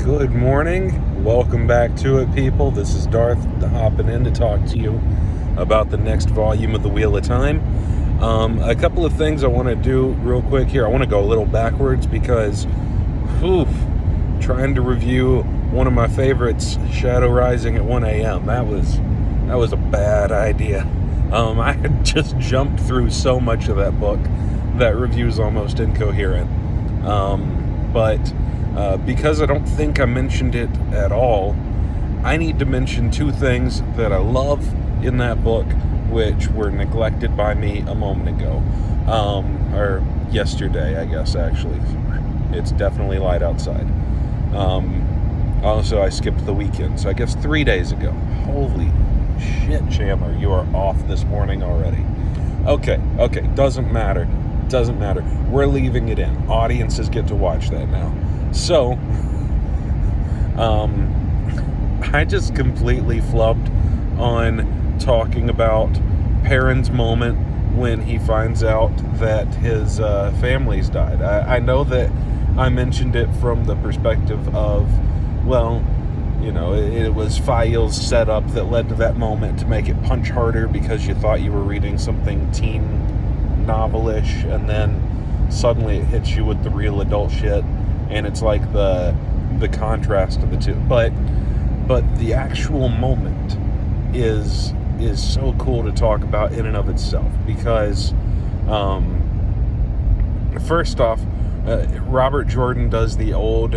Good morning. Welcome back to it, people. This is Darth hopping in to talk to you about the next volume of The Wheel of Time. A couple of things I want to do real quick here. I want to go a little backwards because, trying to review one of my favorites, Shadow Rising at 1 a.m. That was a bad idea. I had just jumped through so much of that book that review's almost incoherent. But because I don't think I mentioned it at all, I need to mention two things that I love in that book, which were neglected by me a moment ago. Or yesterday, I guess, actually. It's definitely light outside. Also, I skipped the weekend, so I guess 3 days ago. Holy shit, Chandler, you are off this morning already. Okay, doesn't matter. We're leaving it in. Audiences get to watch that now. So, I just completely flubbed on talking about Perrin's moment when he finds out that his family's died. I know that I mentioned it from the perspective of, well, you know, it was Fael's setup that led to that moment to make it punch harder because you thought you were reading something teen novelish, and then suddenly it hits you with the real adult shit, and it's like the contrast of the two. But the actual moment is so cool to talk about in and of itself because first off, Robert Jordan does the old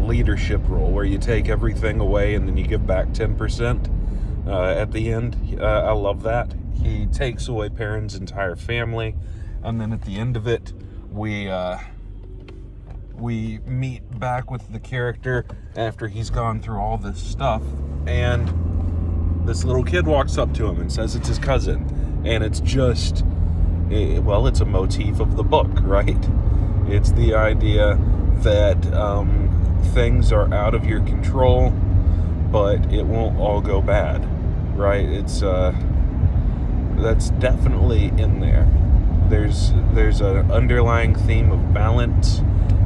leadership role where you take everything away and then you give back 10% at the end. I love that. He takes away Perrin's entire family, and then at the end of it, we meet back with the character after he's gone through all this stuff, and this little kid walks up to him and says it's his cousin, and it's just, well, it's a motif of the book, right? It's the idea that things are out of your control, but it won't all go bad, right? It's that's definitely in there. There's an underlying theme of balance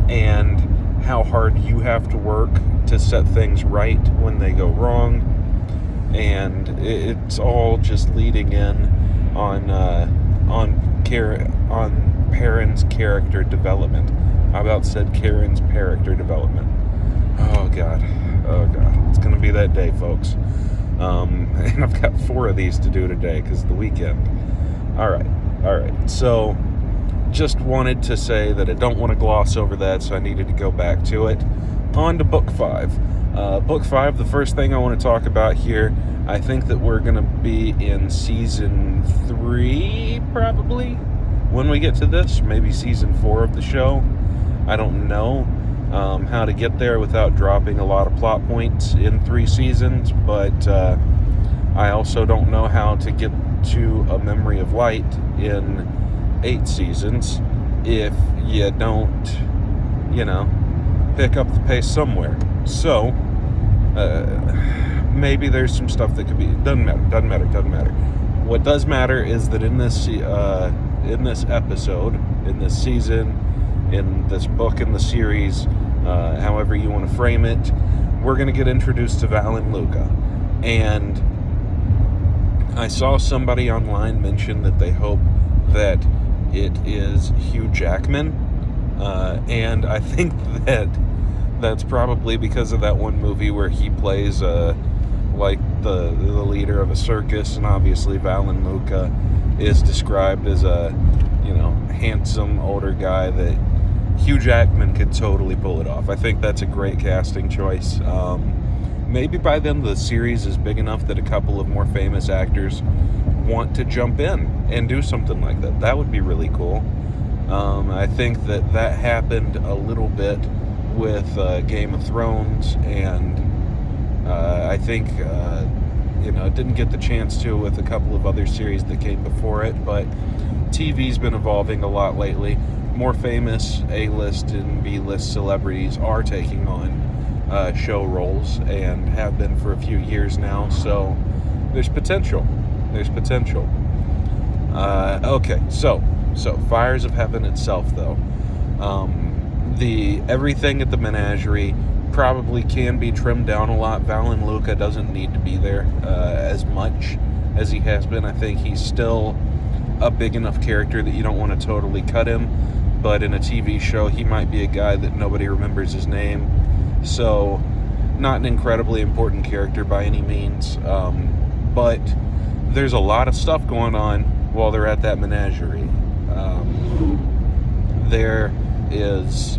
and how hard you have to work to set things right when they go wrong, and it's all just leading in on Perrin's character development. I about said Karen's character development. Oh god, it's gonna be that day, folks. And I've got 4 of these to do today because of the weekend. All right. So, just wanted to say that I don't want to gloss over that, so I needed to go back to it. On to Book 5. Book 5, the first thing I want to talk about here, I think that we're going to be in Season 3, probably, when we get to this. Maybe Season 4 of the show. I don't know how to get there without dropping a lot of plot points in 3 seasons, but I also don't know how to get to A Memory of Light in 8 seasons if you don't, pick up the pace somewhere. So, maybe there's some stuff that could be, doesn't matter. What does matter is that in this episode, in this season, in this book, in the series, however you want to frame it, we're going to get introduced to Val and Luca. And I saw somebody online mention that they hope that it is Hugh Jackman, and I think that's probably because of that one movie where he plays like the leader of a circus, and obviously Val and Luca is described as a handsome older guy that Hugh Jackman could totally pull it off. I think that's a great casting choice. Maybe by then the series is big enough that a couple of more famous actors want to jump in and do something like that. That would be really cool. I think that happened a little bit with Game of Thrones, and I think it didn't get the chance to with a couple of other series that came before it, but TV's been evolving a lot lately. More famous A-list and B-list celebrities are taking on show roles and have been for a few years now, so there's potential. Okay, so Fires of Heaven itself, though, the everything at the menagerie, probably can be trimmed down a lot. Valen Luca doesn't need to be there as much as he has been. I think he's still a big enough character that you don't want to totally cut him, but in a TV show he might be a guy that nobody remembers his name, so not an incredibly important character by any means, but there's a lot of stuff going on while they're at that menagerie. There is,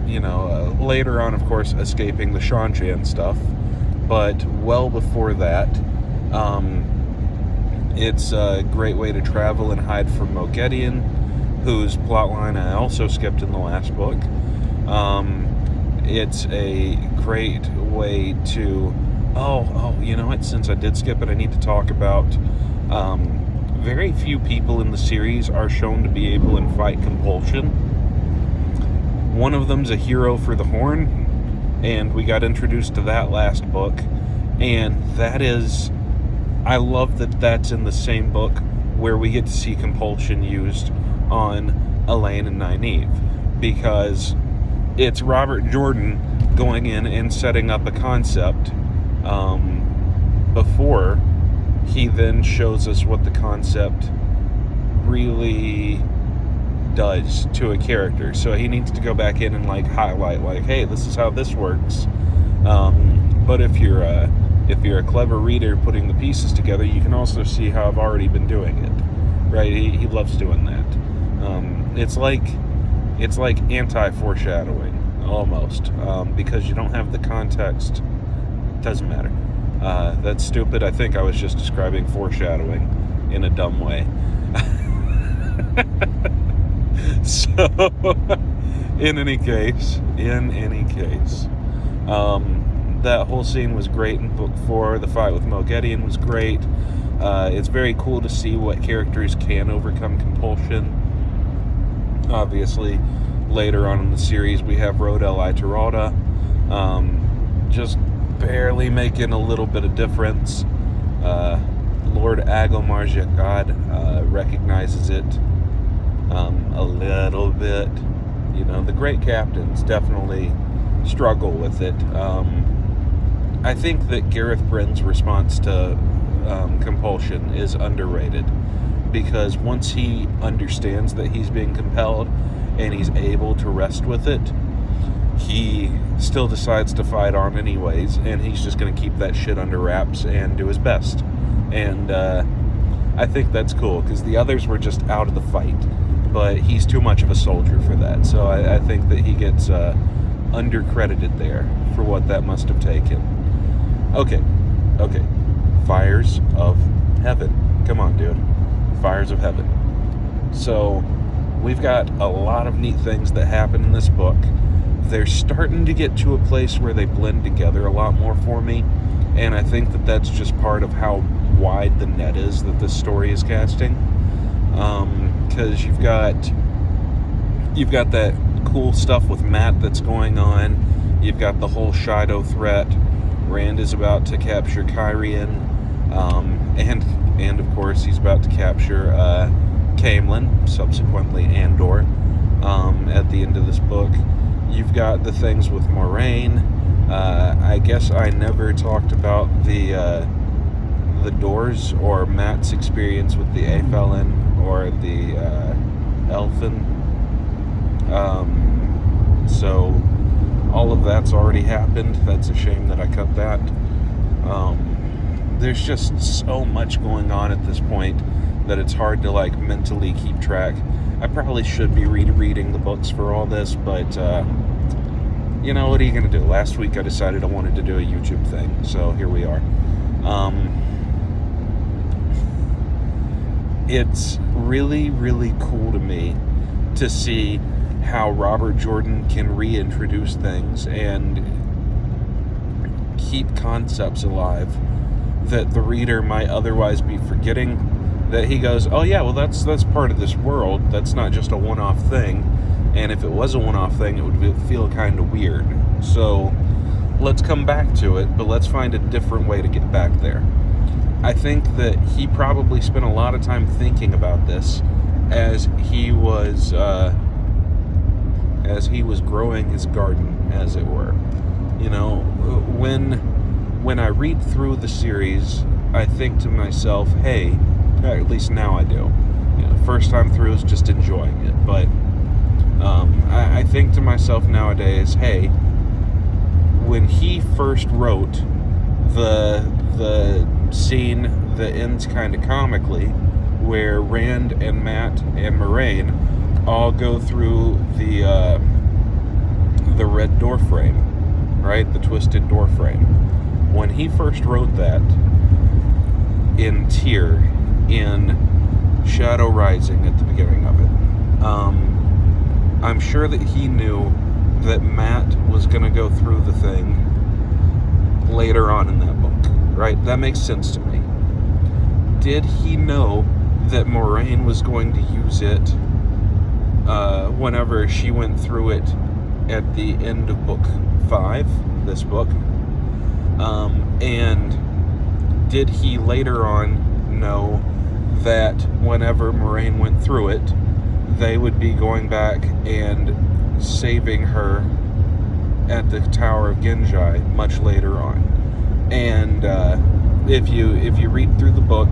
later on, of course, escaping the Seanchan stuff, but well before that, it's a great way to travel and hide from Moghedien, whose plotline I also skipped in the last book. It's a great way to... you know what? Since I did skip it, I need to talk about... very few people in the series are shown to be able to fight compulsion. One of them's a hero for the Horn, and we got introduced to that last book, and that is... I love that that's in the same book where we get to see compulsion used on Elaine and Nynaeve, because it's Robert Jordan going in and setting up a concept before he then shows us what the concept really does to a character. So he needs to go back in and highlight, hey, this is how this works. But if you're a clever reader putting the pieces together, you can also see how I've already been doing it, right? He loves doing that. It's like anti-foreshadowing almost, because you don't have the context. Doesn't matter. That's stupid. I think I was just describing foreshadowing in a dumb way. So, in any case, that whole scene was great in book 4. The fight with Moghedien was great. It's very cool to see what characters can overcome compulsion. Obviously, later on in the series, we have Rodel Ituralde, just barely making a little bit of difference. Lord Agomar Jagad recognizes it a little bit. The great captains definitely struggle with it. I think that Gareth Bryn's response to compulsion is underrated, because once he understands that he's being compelled and he's able to rest with it, he still decides to fight on anyways, and he's just going to keep that shit under wraps and do his best. And I think that's cool, because the others were just out of the fight, but he's too much of a soldier for that. So I think that he gets undercredited there for what that must have taken. Okay. Fires of Heaven. Come on, dude. Fires of Heaven. So, we've got a lot of neat things that happen in this book. They're starting to get to a place where they blend together a lot more for me, and I think that that's just part of how wide the net is that this story is casting. Because you've got that cool stuff with Mat that's going on. You've got the whole Shido threat. Rand is about to capture Cairhien, and of course he's about to capture Caemlyn, subsequently Andor, at the end of this book. You've got the things with Moiraine. I guess I never talked about the Doors or Mat's experience with the Aephelin or the Elfin. So all of that's already happened. That's a shame that I cut that. There's just so much going on at this point that it's hard to mentally keep track. I probably should be rereading the books for all this, but what are you going to do? Last week I decided I wanted to do a YouTube thing, so here we are. It's really, really cool to me to see how Robert Jordan can reintroduce things and keep concepts alive that the reader might otherwise be forgetting. That he goes, oh yeah, well that's part of this world. That's not just a one-off thing. And if it was a one-off thing, it would feel kind of weird. So let's come back to it, but let's find a different way to get back there. I think that he probably spent a lot of time thinking about this as he was growing his garden, as it were. You know, when I read through the series, I think to myself, hey, or at least now I do. You know, first time through is just enjoying it, but I think to myself nowadays, hey, when he first wrote the scene that ends kind of comically, where Rand and Mat and Moiraine all go through the red door frame, right? The twisted door frame. When he first wrote that in Tyr, in Shadow Rising at the beginning of it, I'm sure that he knew that Mat was going to go through the thing later on in that book, right? That makes sense to me. Did he know that Moiraine was going to use it whenever she went through it at the end of book 5, this book? And did he later on know that whenever Moiraine went through it, they would be going back and saving her at the Tower of Genji much later on? And if you read through the book,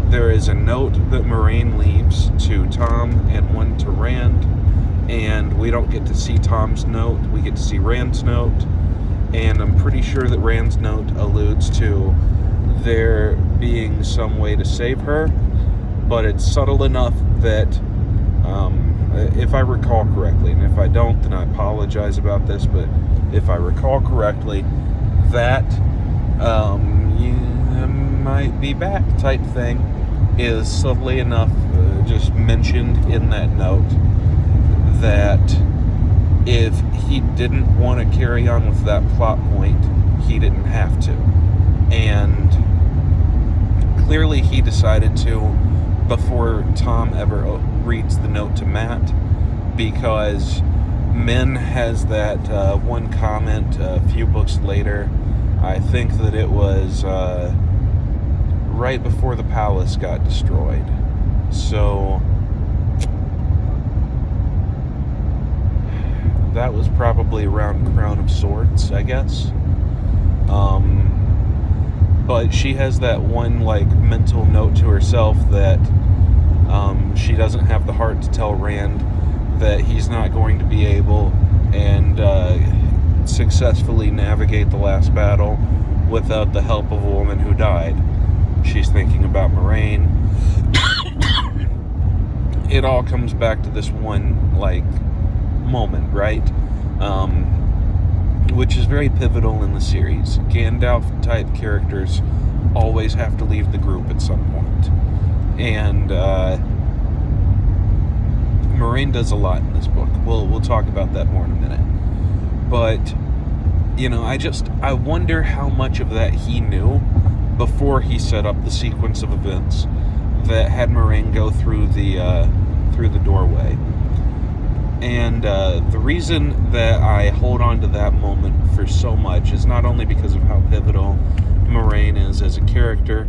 there is a note that Moiraine leaves to Tom and one to Rand, and we don't get to see Tom's note, we get to see Rand's note, and I'm pretty sure that Rand's note alludes to there being some way to save her, but it's subtle enough that if I recall correctly, and if I don't, then I apologize about this, but if I recall correctly, that you might be back type thing is subtly enough just mentioned in that note that if he didn't want to carry on with that plot point, he didn't have to. And clearly he decided to before Tom ever reads the note to Mat, because Min has that one comment a few books later. I think that it was right before the palace got destroyed. So that was probably around Crown of Swords, I guess. But she has that one mental note to herself that she doesn't have the heart to tell Rand that he's not going to be able and successfully navigate the last battle without the help of a woman who died. She's thinking about Moiraine. It all comes back to this one moment, right? Which is very pivotal in the series. Gandalf type characters always have to leave the group at some point. And Moiraine does a lot in this book. We'll talk about that more in a minute. But I wonder how much of that he knew before he set up the sequence of events that had Moiraine go through the doorway. And the reason that I hold on to that moment for so much is not only because of how pivotal Moiraine is as a character,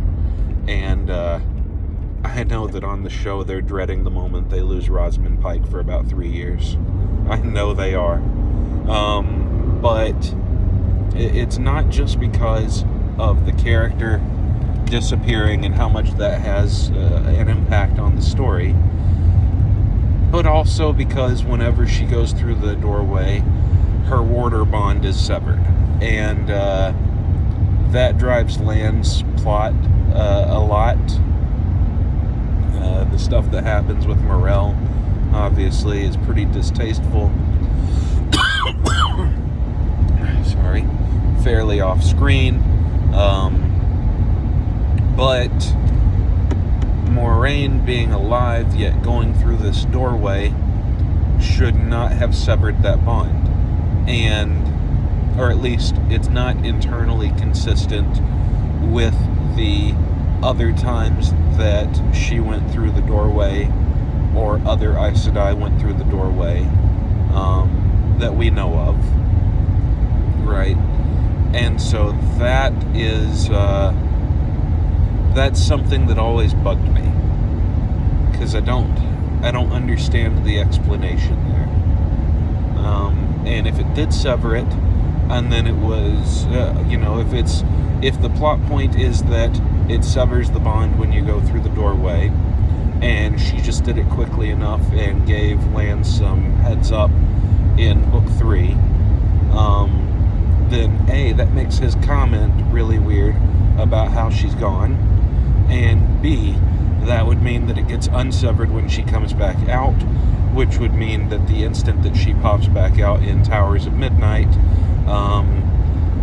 and I know that on the show they're dreading the moment they lose Rosamund Pike for about 3 years. I know they are. But it's not just because of the character disappearing and how much that has an impact on the story, but also because whenever she goes through the doorway, her warder bond is severed. And that drives Lan's plot a lot. The stuff that happens with Morel, obviously, is pretty distasteful. Sorry. Fairly off screen. But Moiraine being alive yet going through this doorway should not have severed that bond. Or at least it's not internally consistent with the other times that she went through the doorway or other Aes Sedai went through the doorway that we know of, right? And so that is that's something that always bugged me, because I don't understand the explanation there. And if it did sever it, and then it was, if the plot point is that it severs the bond when you go through the doorway, and she just did it quickly enough and gave Lan some heads up in book 3, then A, that makes his comment really weird about how she's gone, and B, that would mean that it gets unsevered when she comes back out, which would mean that the instant that she pops back out in Towers of Midnight,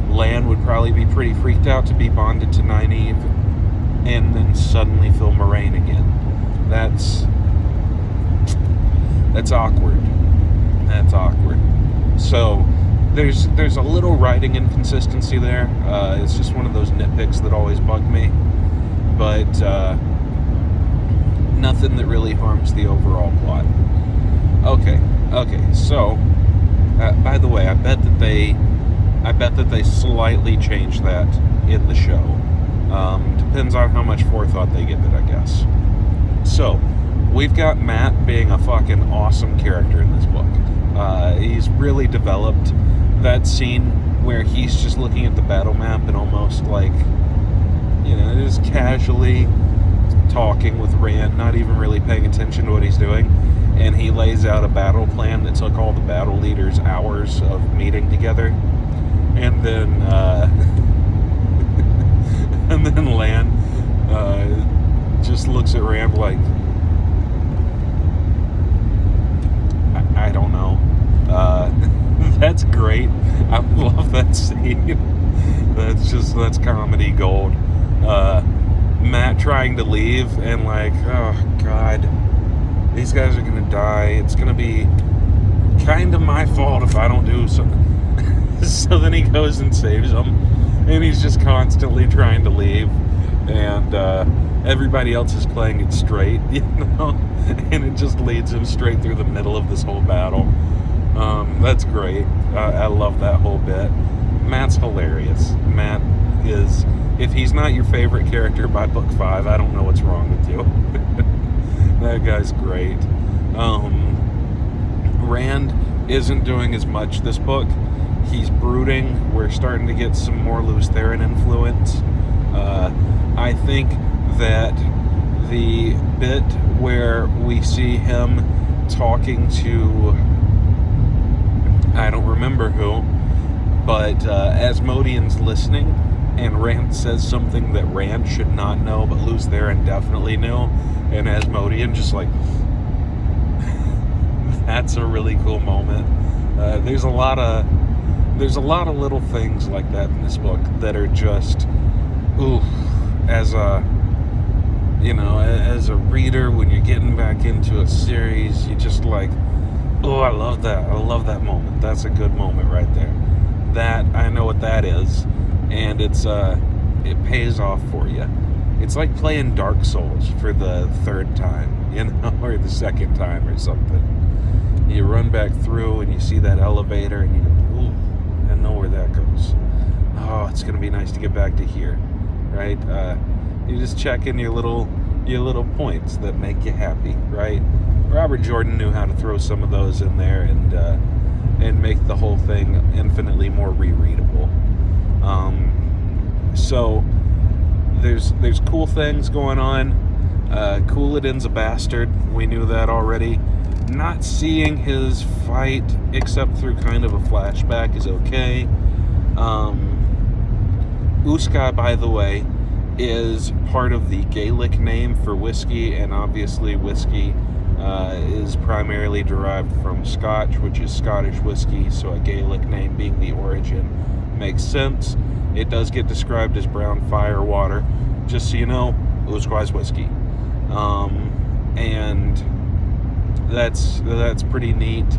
Lan would probably be pretty freaked out to be bonded to Nynaeve and then suddenly feel Moraine again. That's awkward. That's awkward. So there's a little writing inconsistency there. It's just one of those nitpicks that always bug me, but nothing that really harms the overall plot. Okay. So, by the way, I bet that they slightly changed that in the show. Depends on how much forethought they give it, I guess. So, we've got Mat being a fucking awesome character in this book. He's really developed. That scene where he's just looking at the battle map and almost like, just casually talking with Rand, not even really paying attention to what he's doing, and he lays out a battle plan that took all the battle leaders hours of meeting together, and then and then Lan just looks at Rand like, I don't know. That's great. I love that scene. That's comedy gold. Mat trying to leave and like, oh god, these guys are gonna die. It's gonna be kind of my fault if I don't do something. So then he goes and saves them, and he's just constantly trying to leave, and everybody else is playing it straight, and it just leads him straight through the middle of this whole battle. That's great. I love that whole bit. Mat's hilarious. Mat is, if he's not your favorite character by book 5, I don't know what's wrong with you. That guy's great. Rand isn't doing as much this book. He's brooding. We're starting to get some more Lews Therin influence. I think that the bit where we see him talking to, I don't remember who, but Asmodean's listening, and Rand says something that Rand should not know, but Lews Therin definitely knew, and Asmodean just like, that's a really cool moment. There's a lot of little things like that in this book that are just, ooh, as a reader, when you're getting back into a series, you just like, oh, I love that moment. That's a good moment right there. That, I know what that is, and it pays off for you. It's like playing Dark Souls for the 3rd time, or the 2nd time or something. You run back through and you see that elevator and you go, ooh, I know where that goes. Oh, it's gonna be nice to get back to here, right? You just check in your little points that make you happy, right? Robert Jordan knew how to throw some of those in there and make the whole thing infinitely more rereadable. So there's cool things going on. Couladin's a bastard. We knew that already. Not seeing his fight except through kind of a flashback is okay. Uska, by the way, is part of the Gaelic name for whiskey, and obviously whiskey is primarily derived from Scotch, which is Scottish whiskey, so a Gaelic name being the origin makes sense. It does get described as brown fire water, just so you know, Uska's whiskey. And that's pretty neat.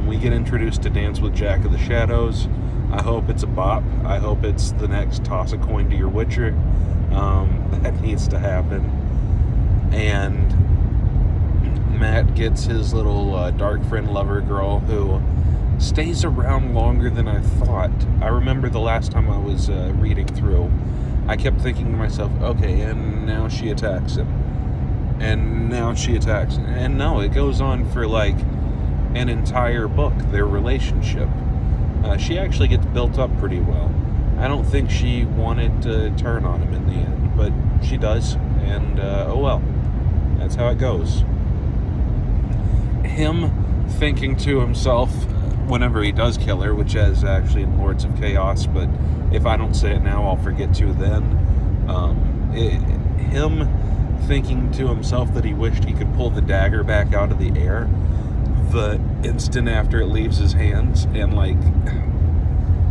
We get introduced to Dance with Jack of the Shadows. I hope it's a bop. I hope it's the next toss a coin to your Witcher. That needs to happen. And Mat gets his little dark friend lover girl who stays around longer than I thought. I remember the last time I was reading through, I kept thinking to myself, okay, and now she attacks him. And now she attacks him. And no, it goes on for like an entire book, their relationship. she actually gets built up pretty well. I don't think she wanted to turn on him in the end, but she does, and oh well. That's how it goes. Him thinking to himself whenever he does kill her, which is actually in Lords of Chaos, but if I don't say it now, I'll forget to then. Him thinking to himself that he wished he could pull the dagger back out of the air the instant after it leaves his hands, and like,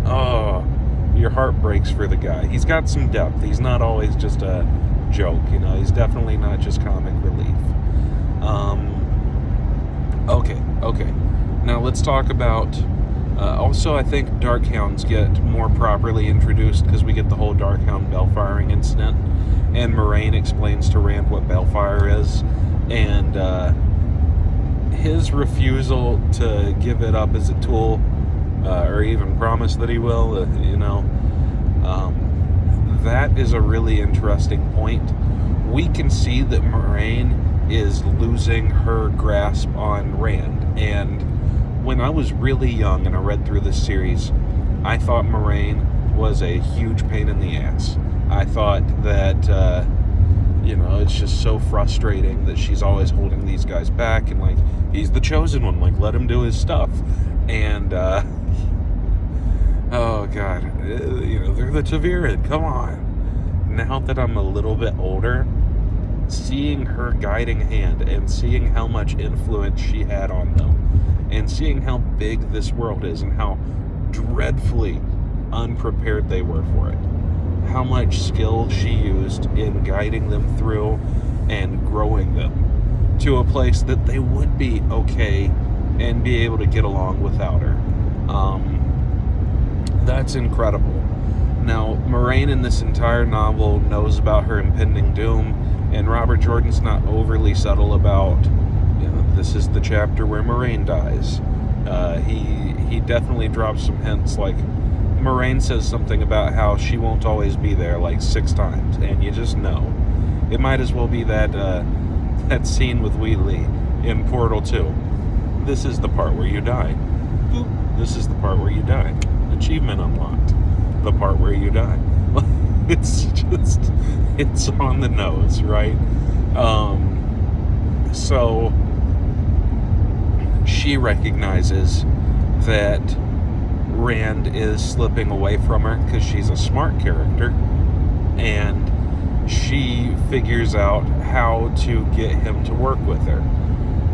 oh, your heart breaks for the guy. He's got some depth. He's not always just a joke, you know. He's definitely not just comic relief. Okay. Now let's talk about. Also, I think Darkhounds get more properly introduced because we get the whole Darkhound Bellfiring incident, and Moiraine explains to Rand what Bellfire is, and his refusal to give it up as a tool, or even promise that he will, that is a really interesting point. We can see that Moiraine is losing her grasp on Rand, and when I was really young and I read through this series, I thought Moiraine was a huge pain in the ass. I thought that, it's just so frustrating that she's always holding these guys back, and like, he's the chosen one, like, let him do his stuff. And, oh god, they're the Ta'veren, come on. Now that I'm a little bit older, seeing her guiding hand and seeing how much influence she had on them, and seeing how big this world is and how dreadfully unprepared they were for it, how much skill she used in guiding them through and growing them to a place that they would be okay and be able to get along without her. That's incredible. Now, Moiraine in this entire novel knows about her impending doom, and Robert Jordan's not overly subtle about, this is the chapter where Moiraine dies. He definitely drops some hints, like Moiraine says something about how she won't always be there like 6 times, and you just know. It might as well be that scene with Wheatley in Portal 2. This is the part where you die. Boop. This is the part where you die. Achievement unlocked. The part where you die. It's on the nose, right? So she recognizes that Rand is slipping away from her because she's a smart character, and she figures out how to get him to work with her,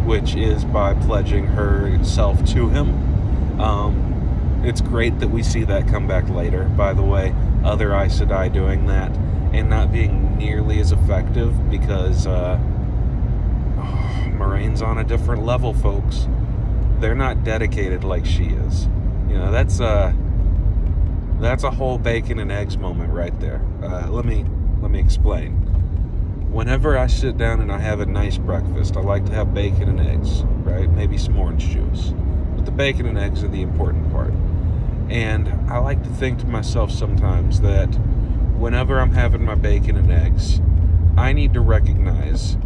which is by pledging herself to him. It's great that we see that come back later, by the way, other Aes Sedai doing that and not being nearly as effective, because Moiraine's on a different level, folks. They're not dedicated like she is. That's a whole bacon and eggs moment right there. Let me explain. Whenever I sit down and I have a nice breakfast, I like to have bacon and eggs, right? Maybe some orange juice. But the bacon and eggs are the important part. And I like to think to myself sometimes that whenever I'm having my bacon and eggs, I need to recognize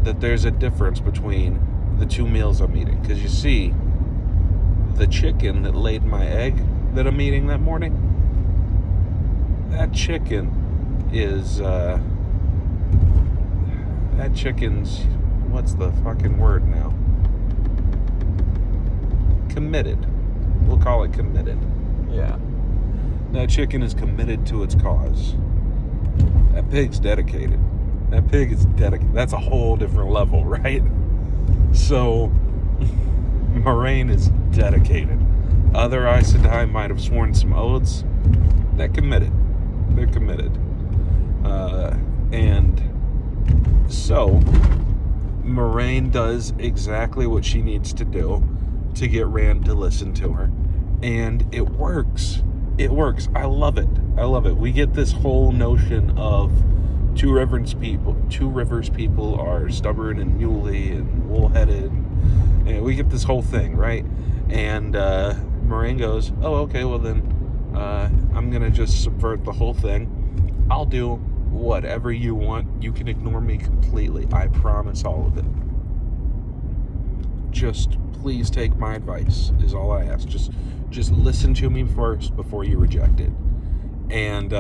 that there's a difference between the 2 meals I'm eating. Because you see, the chicken that laid my egg that I'm eating that morning, that chicken is, that chicken's, what's the fucking word now? Committed. We'll call it committed. Yeah. That chicken is committed to its cause. That pig's dedicated. That pig is dedicated. That's a whole different level, right? So, Moiraine is dedicated. Other Aes Sedai might have sworn some oaths. They're committed. And so, Moiraine does exactly what she needs to do to get Rand to listen to her. And it works. I love it. We get this whole notion of Two Rivers people are stubborn and muley and wool-headed. And we get this whole thing, right? And Moiraine goes, oh, okay, well then I'm going to just subvert the whole thing. I'll do whatever you want. You can ignore me completely. I promise all of it. just please take my advice is all I ask. Just listen to me first before you reject it. And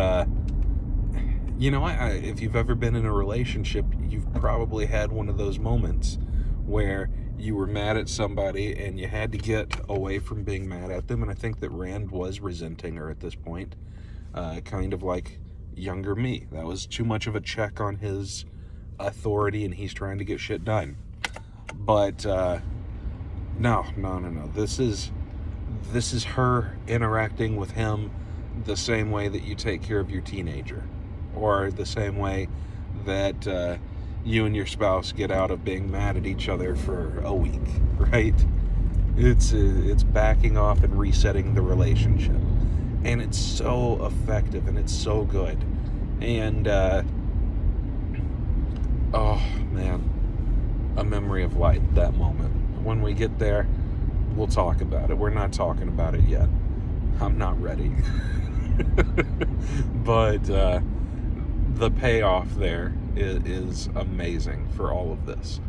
if you've ever been in a relationship, you've probably had one of those moments where you were mad at somebody and you had to get away from being mad at them. And I think that Rand was resenting her at this point, kind of like younger me. That was too much of a check on his authority, and he's trying to get shit done. But no. This is her interacting with him the same way that you take care of your teenager, or the same way that you and your spouse get out of being mad at each other for a week, right? It's backing off and resetting the relationship, and it's so effective and it's so good. And oh man, a memory of light, that moment. When we get there, we'll talk about it. We're not talking about it yet. I'm not ready. But the payoff there is amazing for all of this.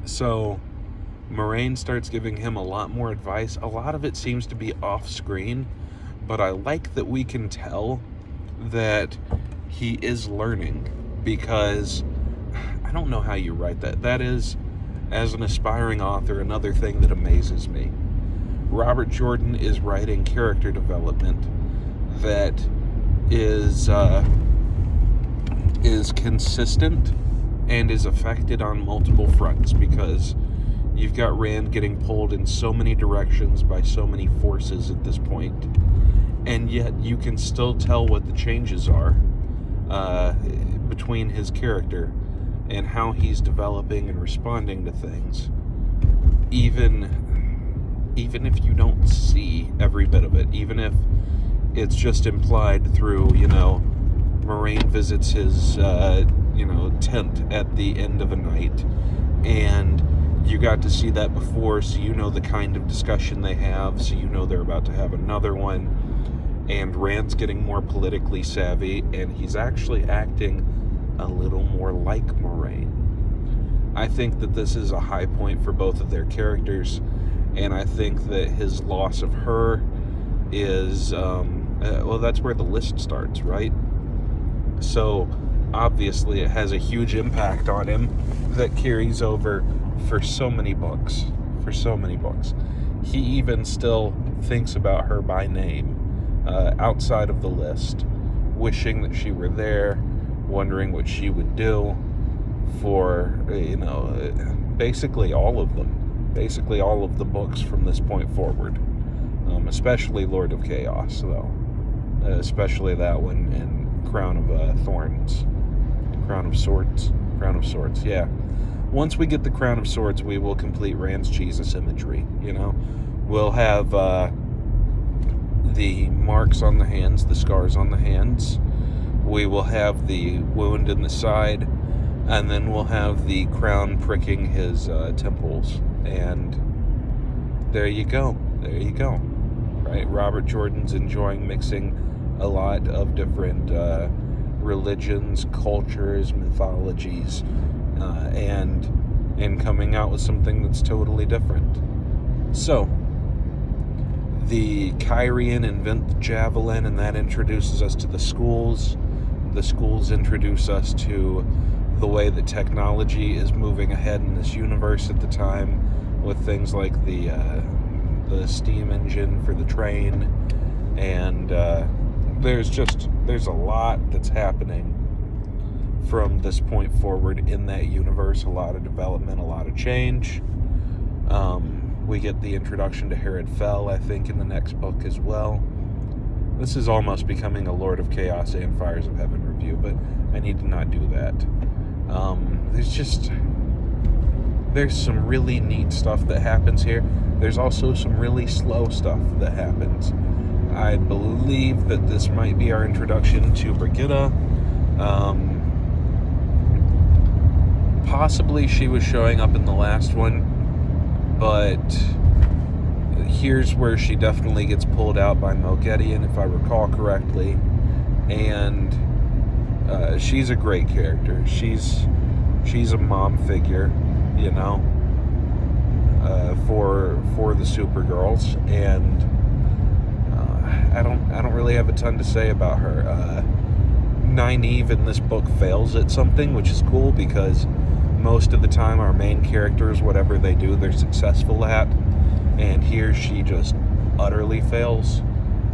So Moiraine starts giving him a lot more advice. A lot of it seems to be off screen, but I like that we can tell that he is learning, because I don't know how you write that. That is, as an aspiring author, another thing that amazes me. Robert Jordan is writing character development that is consistent and is affected on multiple fronts, because you've got Rand getting pulled in so many directions by so many forces at this point, and yet you can still tell what the changes are between his character and how he's developing and responding to things, even if you don't see every bit of it, even if it's just implied through, Moiraine visits his, tent at the end of a night, and you got to see that before, so you know the kind of discussion they have, so you know they're about to have another one, and Rand's getting more politically savvy, and he's actually acting a little more like Moiraine. I think that this is a high point for both of their characters, and I think that his loss of her is, that's where the list starts, right? So, obviously, it has a huge impact on him that carries over for so many books. He even still thinks about her by name, outside of the list, wishing that she were there, wondering what she would do for, basically all of them. Basically all of the books from this point forward. Especially Lord of Chaos, though. Especially that one and Crown of Thorns. Crown of Swords, yeah. Once we get the Crown of Swords, we will complete Rand's Jesus imagery, We'll have the marks on the hands, the scars on the hands. We will have the wound in the side, and then we'll have the crown pricking his temples. And there you go. Right? Robert Jordan's enjoying mixing a lot of different religions, cultures, mythologies, and coming out with something that's totally different. So, the Kyrian invent the javelin, and that introduces us to the schools. The schools introduce us to the way that technology is moving ahead in this universe at the time, with things like the steam engine for the train, and there's a lot that's happening from this point forward in that universe. A lot of development, a lot of change. We get the introduction to Herod Fell, I think, in the next book as well. This is almost becoming a Lord of Chaos and Fires of Heaven review, but I need to not do that. There's some really neat stuff that happens here. There's also some really slow stuff that happens. I believe that this might be our introduction to Brigitte. Possibly she was showing up in the last one, but here's where she definitely gets pulled out by Moghedien, if I recall correctly. And she's a great character. She's a mom figure, for the Supergirls, and I don't really have a ton to say about her. Nynaeve in this book fails at something, which is cool because most of the time our main characters, whatever they do, they're successful at, and here she just utterly fails.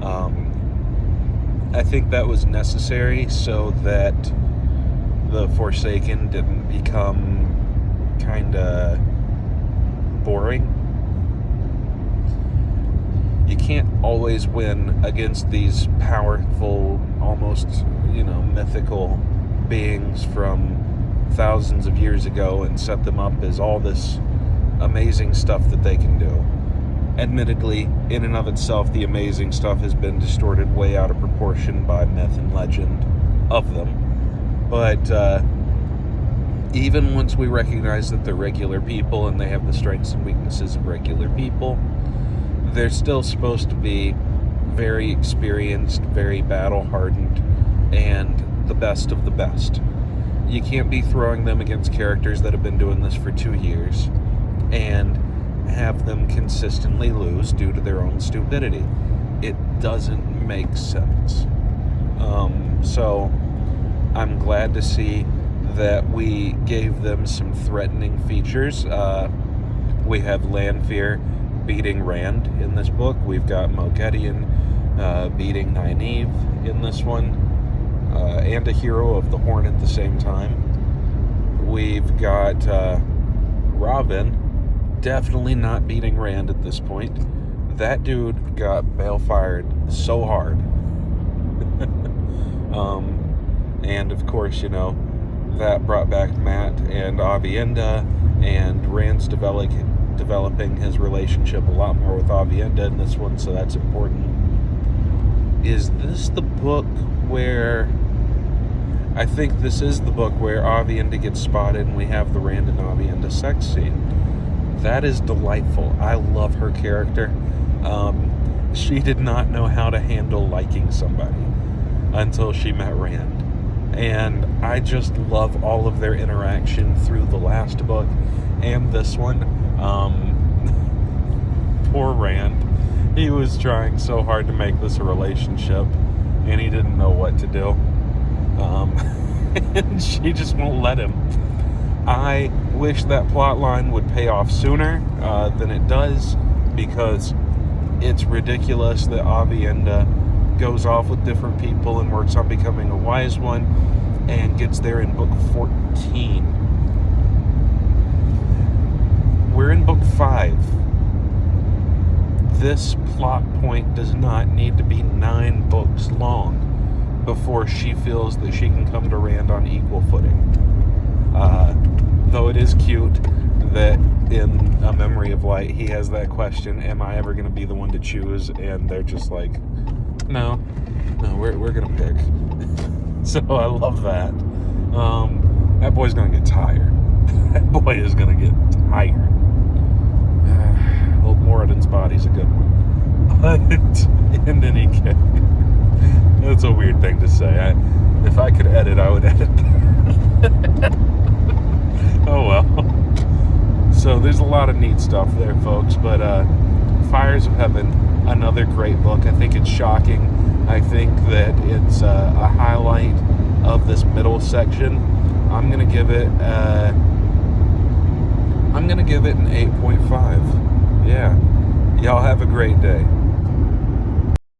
I think that was necessary so that the Forsaken didn't become kind of boring. You can't always win against these powerful, almost, mythical beings from thousands of years ago and set them up as all this amazing stuff that they can do. Admittedly, in and of itself, the amazing stuff has been distorted way out of proportion by myth and legend of them. But even once we recognize that they're regular people and they have the strengths and weaknesses of regular people, they're still supposed to be very experienced, very battle-hardened, and the best of the best. You can't be throwing them against characters that have been doing this for 2 years and have them consistently lose due to their own stupidity. It doesn't make sense. So I'm glad to see that we gave them some threatening features. We have Lanfear beating Rand in this book. We've got Moghedien beating Nynaeve in this one, and a hero of the Horn at the same time. We've got Robin definitely not beating Rand at this point. That dude got balefired so hard. And of course, that brought back Mat and Aviendha, and Rand's developing his relationship a lot more with Aviendha in this one, so that's important. Is this the book where... I think this is the book where Aviendha gets spotted and we have the Rand and Aviendha sex scene. That is delightful. I love her character. She did not know how to handle liking somebody until she met Rand. And I just love all of their interaction through the last book and this one. Poor Rand. He was trying so hard to make this a relationship, and he didn't know what to do. And she just won't let him. I wish that plot line would pay off sooner than it does, because it's ridiculous that Aviendha goes off with different people and works on becoming a wise one and gets there in book 14. We're in book 5. This plot point does not need to be 9 books long before she feels that she can come to Rand on equal footing. Though it is cute that in A Memory of Light, he has that question, am I ever going to be the one to choose? And they're just like, no, we're going to pick. So I love that. That boy's going to get tired. That boy is going to get tired. Old Moradin's body's a good one. But in any case, that's a weird thing to say. If I could edit, I would edit that. Oh well. So there's a lot of neat stuff there, folks. But Fires of Heaven, another great book. I think it's shocking. I think that it's a highlight of this middle section. I'm gonna give it an 8.5. Yeah. Y'all have a great day.